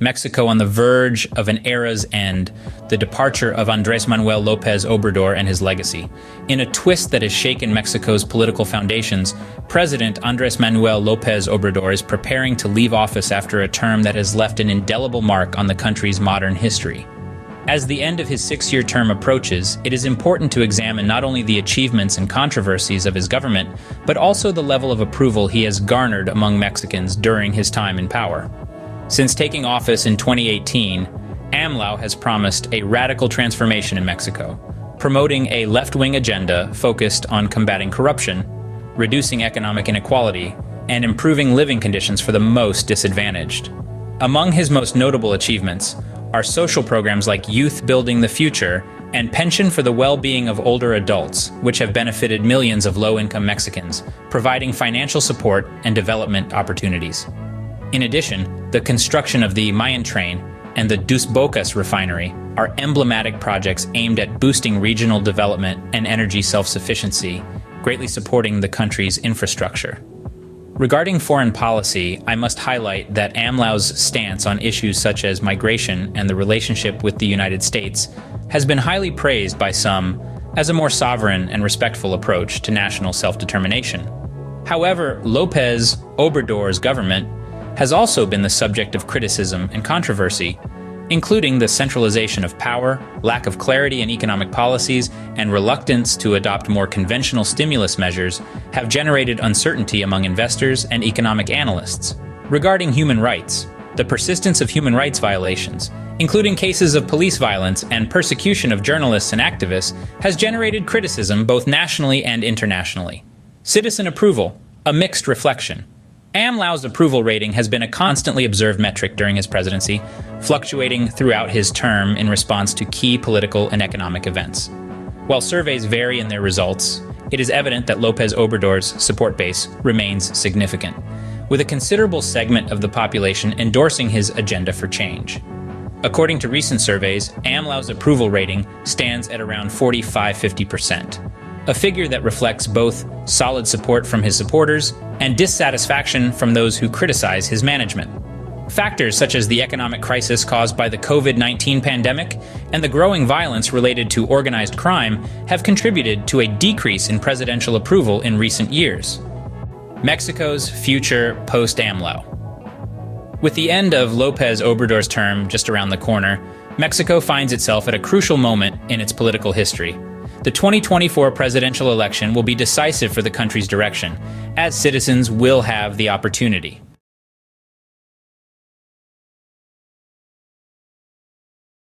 Mexico on the verge of an era's end, the departure of Andrés Manuel López Obrador and his legacy. In a twist that has shaken Mexico's political foundations, President Andrés Manuel López Obrador is preparing to leave office after a term that has left an indelible mark on the country's modern history. As the end of his 6-year term approaches, it is important to examine not only the achievements and controversies of his government, but also the level of approval he has garnered among Mexicans during his time in power. Since taking office in 2018, AMLO has promised a radical transformation in Mexico, promoting a left-wing agenda focused on combating corruption, reducing economic inequality, and improving living conditions for the most disadvantaged. Among his most notable achievements are social programs like Youth Building the Future and Pension for the Well-Being of Older Adults, which have benefited millions of low-income Mexicans, providing financial support and development opportunities. In addition, the construction of the Mayan Train and the Bocas Refinery are emblematic projects aimed at boosting regional development and energy self-sufficiency, greatly supporting the country's infrastructure. Regarding foreign policy, I must highlight that AMLO's stance on issues such as migration and the relationship with the United States has been highly praised by some as a more sovereign and respectful approach to national self-determination. However, López Obrador's government has also been the subject of criticism and controversy, including the centralization of power, lack of clarity in economic policies, and reluctance to adopt more conventional stimulus measures have generated uncertainty among investors and economic analysts. Regarding human rights, the persistence of human rights violations, including cases of police violence and persecution of journalists and activists, has generated criticism both nationally and internationally. Citizen approval, a mixed reflection. AMLO's approval rating has been a constantly observed metric during his presidency, fluctuating throughout his term in response to key political and economic events. While surveys vary in their results, it is evident that López Obrador's support base remains significant, with a considerable segment of the population endorsing his agenda for change. According to recent surveys, AMLO's approval rating stands at around 45–50%. A figure that reflects both solid support from his supporters and dissatisfaction from those who criticize his management. Factors such as the economic crisis caused by the COVID-19 pandemic and the growing violence related to organized crime have contributed to a decrease in presidential approval in recent years. Mexico's future post-AMLO. With the end of López Obrador's term just around the corner, Mexico finds itself at a crucial moment in its political history. The 2024 presidential election will be decisive for the country's direction, as citizens will have the opportunity